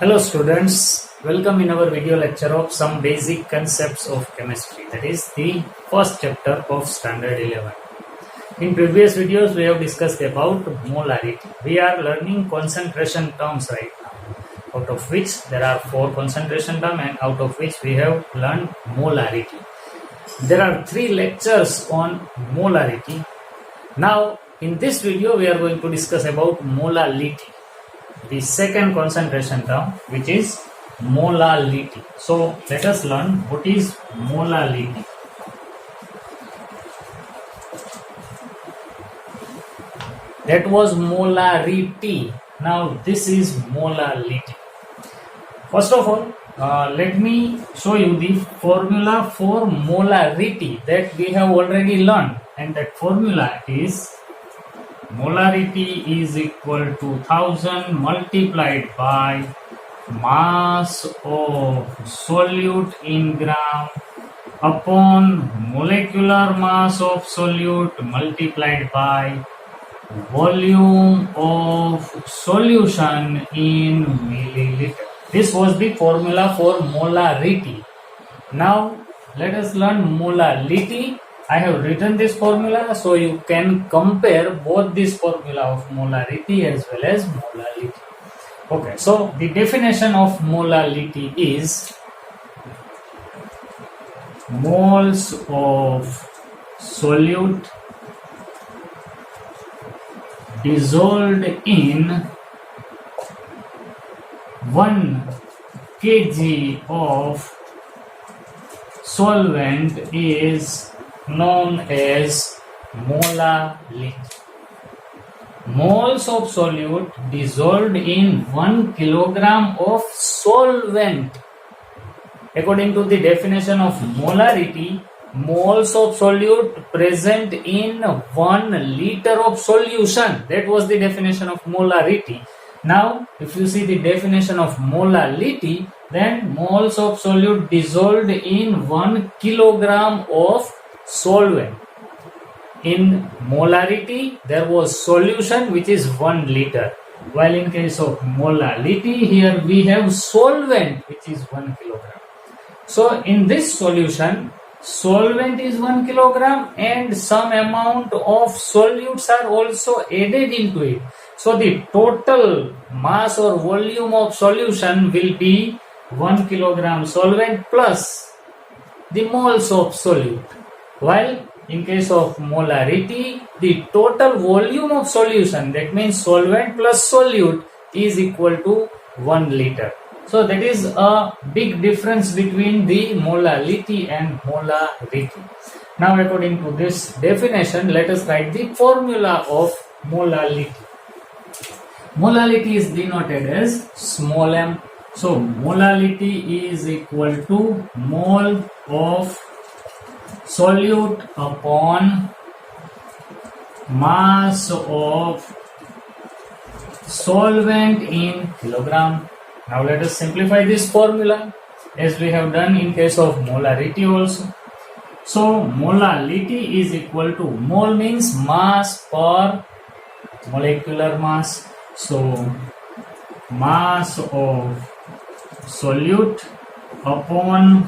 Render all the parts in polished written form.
Hello students, welcome in our video lecture of some basic concepts of chemistry. That is the first chapter of standard 11. In previous videos we have discussed about molarity. We are learning concentration terms right now, out of which there are 4 concentration terms and out of which we have learned molarity. There are 3 lectures on molarity. Now in this video we are going to discuss about molality, the second concentration term, which is molality. So let us learn what is molality. That was molarity. Now this is molality. First of all, let me show you the formula for molarity that we have already learned, and that formula is molarity is equal to 1000 multiplied by mass of solute in gram upon molecular mass of solute multiplied by volume of solution in milliliter. This was the formula for molarity. Now let us learn molality. I have written this formula so you can compare both this formula of molarity as well as molality. Okay, so the definition of molality is moles of solute dissolved in 1 kg of solvent is known as molality. Moles of solute dissolved in 1 kilogram of solvent. According to the definition of molarity, moles of solute present in 1 liter of solution. That was the definition of molarity. Now, if you see the definition of molality, then moles of solute dissolved in 1 kilogram of solvent. In molarity, there was solution which is 1 liter, while in case of molality, here we have solvent which is 1 kilogram. So in this solution, solvent is 1 kilogram and some amount of solutes are also added into it. So the total mass or volume of solution will be 1 kilogram solvent plus the moles of solute. While in case of molarity, the total volume of solution, that means solvent plus solute, is equal to 1 liter. So that is a big difference between the molality and molarity. Now according to this definition, let us write the formula of molality. Molality is denoted as small m. So molality is equal to mole of solute upon mass of solvent in kilogram. Now let us simplify this formula as we have done in case of molarity also. So molality is equal to, mole means mass per molecular mass. So mass of solute upon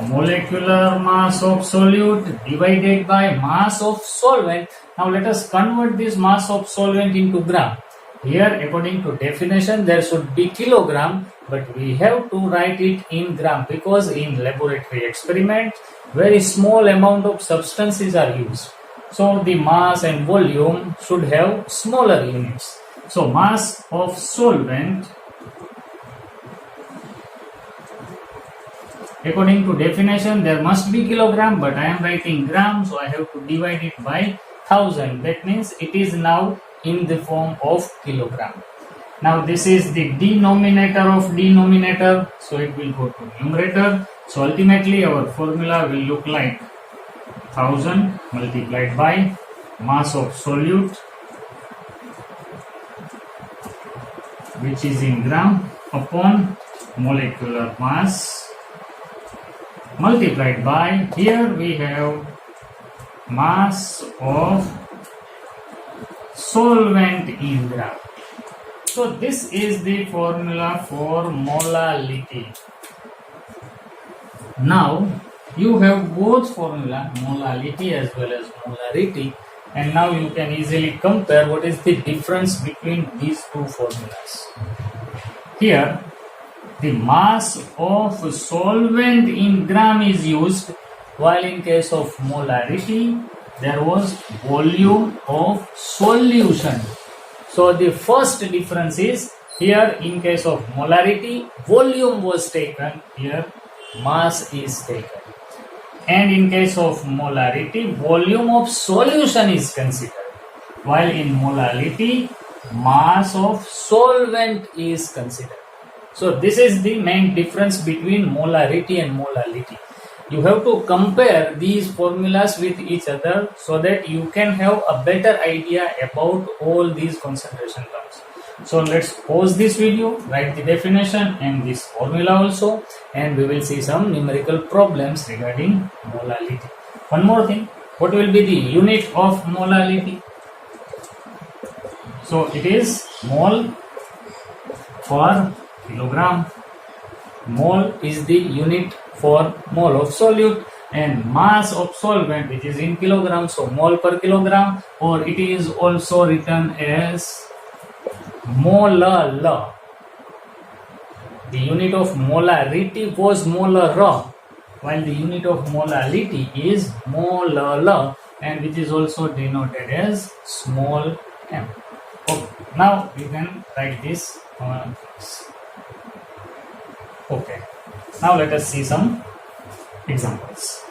molecular mass of solute divided by mass of solvent. Now let us convert this mass of solvent into gram. Here according to definition there should be kilogram, but we have to write it in gram because in laboratory experiment very small amount of substances are used. So the mass and volume should have smaller units. So mass of solvent according to definition there must be kilogram, but I am writing gram, so I have to divide it by 1000. That means it is now in the form of kilogram. Now this is the denominator of denominator, so it will go to numerator. So ultimately our formula will look like 1000 multiplied by mass of solute, which is in gram, upon molecular mass multiplied by, here we have mass of solvent in gram. So this is the formula for molality. Now you have both formula, molality as well as molarity, and now you can easily compare what is the difference between these two formulas. Here the mass of solvent in gram is used, while in case of molarity there was volume of solution. So the first difference is, here in case of molarity volume was taken, here mass is taken, and in case of molarity volume of solution is considered, while in molality mass of solvent is considered. So this is the main difference between molarity and molality. You have to compare these formulas with each other so that you can have a better idea about all these concentration terms. So let's pause this video, write the definition and this formula also, and we will see some numerical problems regarding molality. One more thing, what will be the unit of molality? So it is mole for kilogram. Mole is the unit for mole of solute, and mass of solvent, which is in kilograms, so mole per kilogram, or it is also written as molar. The unit of molarity was molar, while the unit of molality is molar, and which is also denoted as small m. Okay, now you can write this on this. Okay, now let us see some examples.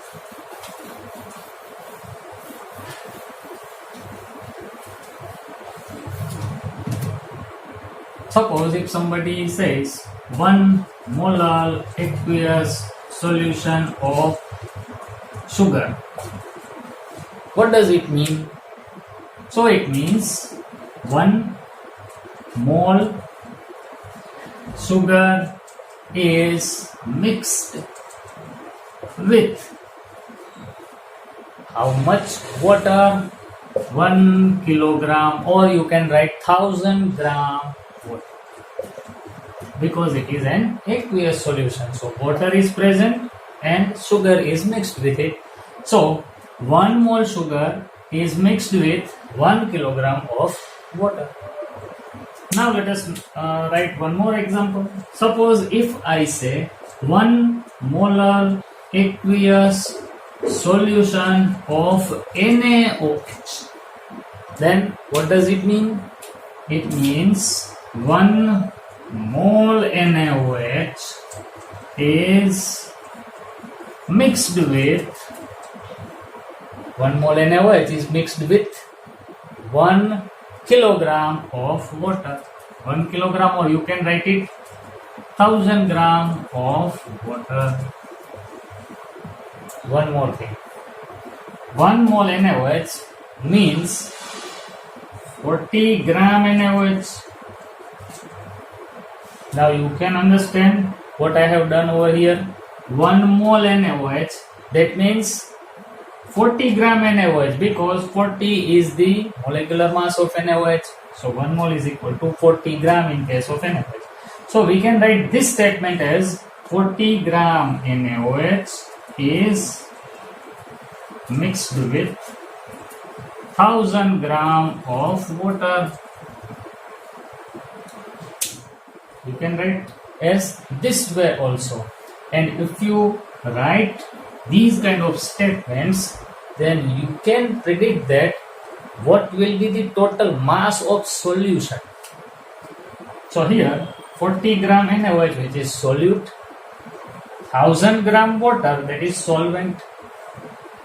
Suppose if somebody says 1 molar aqueous solution of sugar, what does it mean? So it means 1 mole sugar is mixed with how much water? 1 kilogram, or you can write 1000 gram water, because it is an aqueous solution. So water is present and sugar is mixed with it. So 1 mole sugar is mixed with 1 kilogram of water. Now let us write one more example. Suppose if I say 1 molar aqueous solution of NaOH, then what does it mean? It means 1 mole NaOH is mixed with 1 mole NaOH is mixed with 1 kilogram of water. 1 kilogram, or you can write it 1000 gram of water. One more thing, 1 mole NaOH means 40 gram NaOH. Now you can understand what I have done over here. 1 mole NaOH, that means 40 gram NaOH, because 40 is the molecular mass of NaOH. So 1 mole is equal to 40 gram in case of NaOH. So we can write this statement as 40 gram NaOH is mixed with 1000 gram of water. You can write as this way also. And if you write these kind of statements, then you can predict that what will be the total mass of solution. So here 40 gram NaOH, which is solute, 1000 gram water, that is solvent.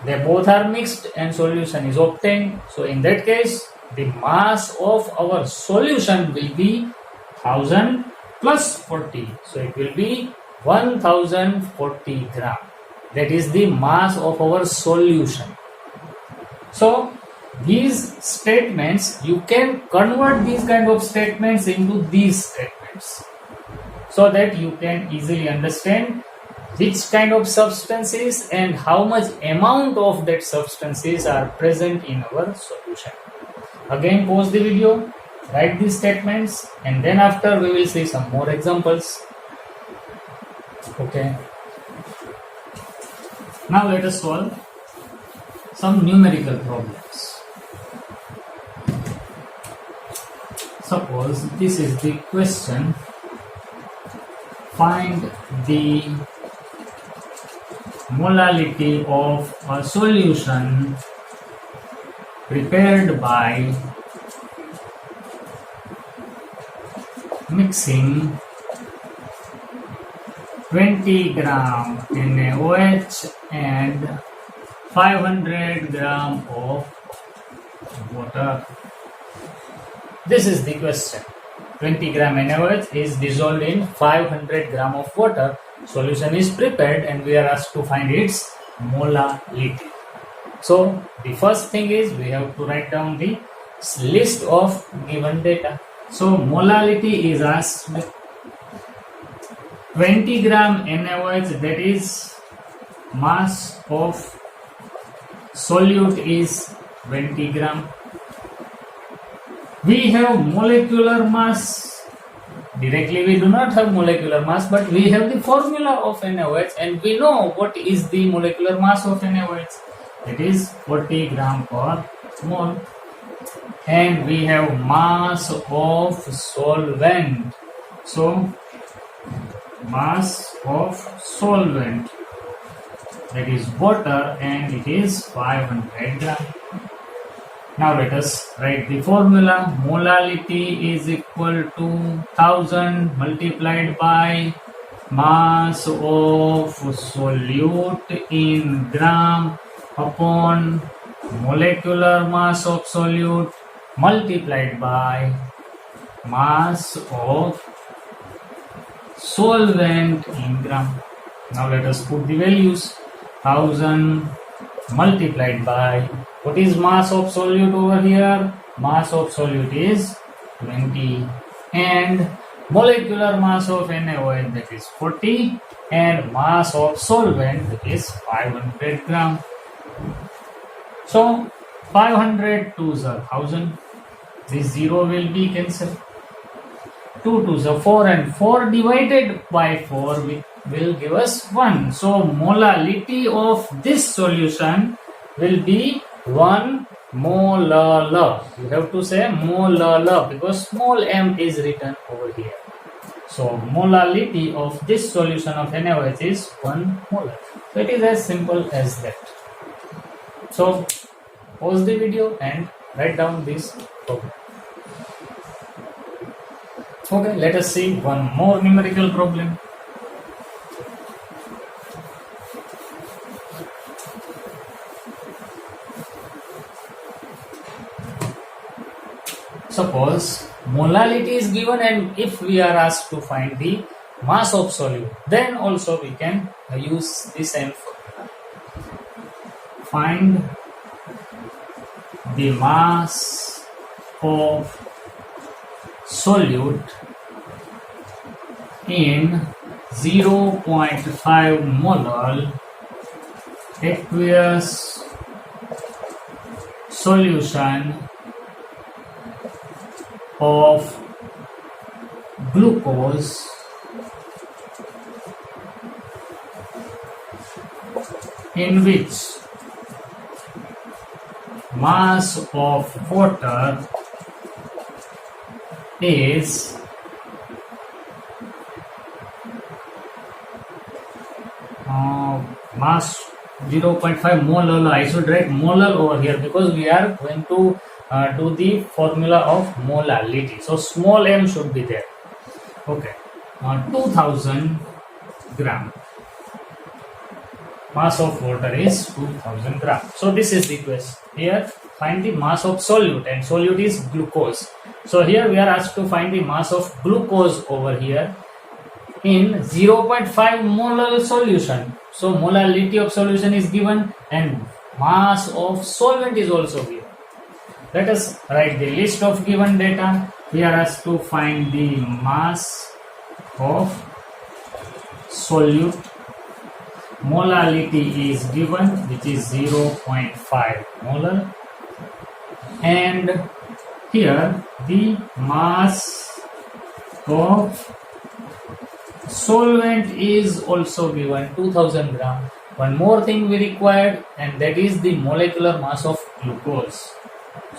They both are mixed and solution is obtained. So in that case, the mass of our solution will be 1000 plus 40. So it will be 1040 gram. That is the mass of our solution. So these statements, you can convert these kind of statements into these statements, so that you can easily understand which kind of substances and how much amount of that substances are present in our solution. Again, pause the video, write these statements, and then after we will see some more examples. Okay. Now let us solve some numerical problems. Suppose this is the question: find the molality of a solution prepared by mixing 20 gram NaOH and 500 gram of water. This is the question. 20 gram NaOH is dissolved in 500 gram of water. Solution is prepared and we are asked to find its molality. So the first thing is we have to write down the list of given data. So molality is asked 20 gram NaOH, that is mass of solute is 20 gram. We have molecular mass. Directly we do not have molecular mass, but we have the formula of NaOH and we know what is the molecular mass of NaOH. It is 40 gram per mole. And we have mass of solvent. So mass of solvent, that is water, and it is 500 gram. Now let us write the formula. Molality is equal to 1000 multiplied by mass of solute in gram upon molecular mass of solute multiplied by mass of solvent in gram. Now let us put the values. 1000 multiplied by, what is mass of solute over here? Mass of solute is 20 and molecular mass of NaOH, that is 40, and mass of solvent, that is 500 gram. So 500 2s are 1000. This 0 will be cancelled. 2 2s are 4 and 4 divided by 4 will give us 1. So molality of this solution will be 1 molar. You have to say molar because small m is written over here. So molality of this solution of NaOH is 1 molar. So it is as simple as that. So pause the video and write down this problem. Okay, let us see one more numerical problem. Suppose molality is given and if we are asked to find the mass of solute, then also we can use the same formula. Find the mass of solute in 0.5 molar aqueous solution of glucose in which mass of water is mass 0.5 molar. I should write molar over here because we are going to do the formula of molality. So small m should be there. Okay. 2000 gram. Mass of water is 2000 gram. So this is the question. Here find the mass of solute and solute is glucose. So here we are asked to find the mass of glucose over here in 0.5 molar solution. So molality of solution is given and mass of solvent is also given. Let us write the list of given data. We are asked to find the mass of solute. Molality is given, which is 0.5 molar. And here the mass of solvent is also given 2000 gram. One more thing we required, and that is the molecular mass of glucose.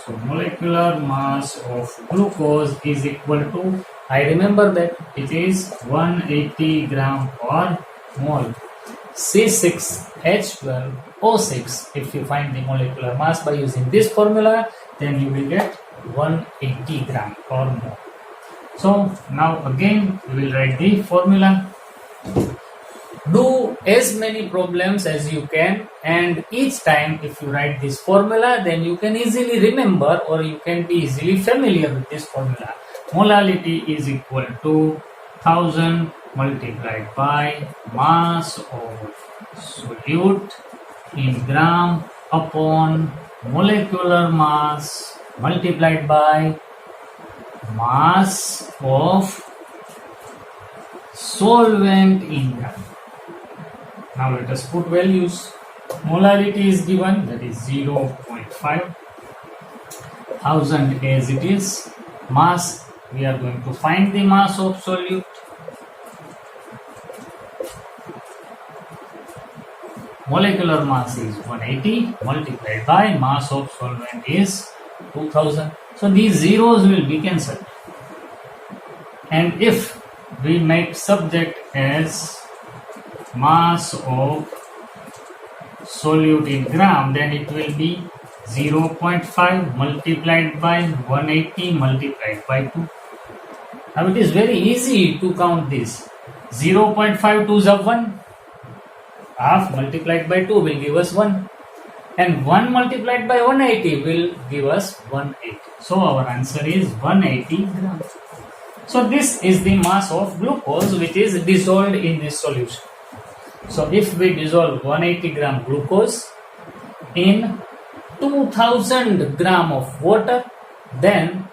So molecular mass of glucose is equal to, I remember that it is 180 gram per mole. C6H12O6. If you find the molecular mass by using this formula, then you will get 180 gram per mole. So now again we will write the formula. Do as many problems as you can, and each time if you write this formula, then you can easily remember, or you can be easily familiar with this formula. Molality is equal to 1000 multiplied by mass of solute in gram upon molecular mass multiplied by mass of solvent in gram. Now let us put values. Molality is given, that is 0.5. 1000 as it is. Mass, we are going to find the mass of solute. Molecular mass is 180 multiplied by mass of solvent is 2000. So these zeros will be cancelled. And if we make subject as mass of solute in gram, then it will be 0.5 multiplied by 180 multiplied by 2. Now it is very easy to count this. 0.5 2 is 1. Half multiplied by 2 will give us 1. And 1 multiplied by 180 will give us 180. So our answer is 180 grams. So this is the mass of glucose which is dissolved in this solution. So if we dissolve 180 gram glucose in 2000 gram of water, then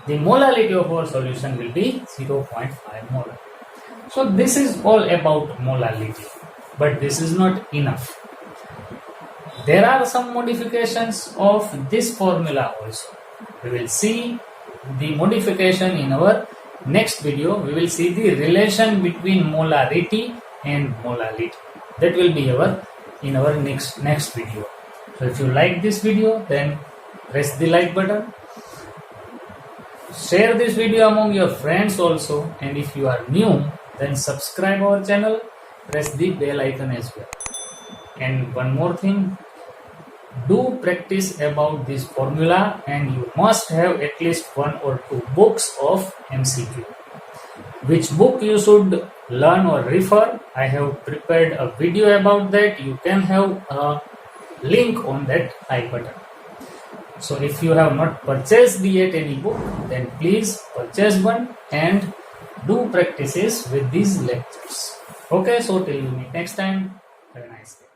the molality of our solution will be 0.5 molar. So this is all about molality, but this is not enough. There are some modifications of this formula also. We will see the modification in our next video. We will see the relation between molarity and molality. That will be in our next video. So if you like this video, then press the like button. Share this video among your friends also, and if you are new, then subscribe our channel, press the bell icon as well. And one more thing, do practice about this formula, and you must have at least 1 or 2 books of MCQ. Which book you should learn or refer, I have prepared a video about that. You can have a link on that I button. So if you have not purchased yet any book, then please purchase one and do practices with these lectures. Okay, so till we meet next time, have a nice day.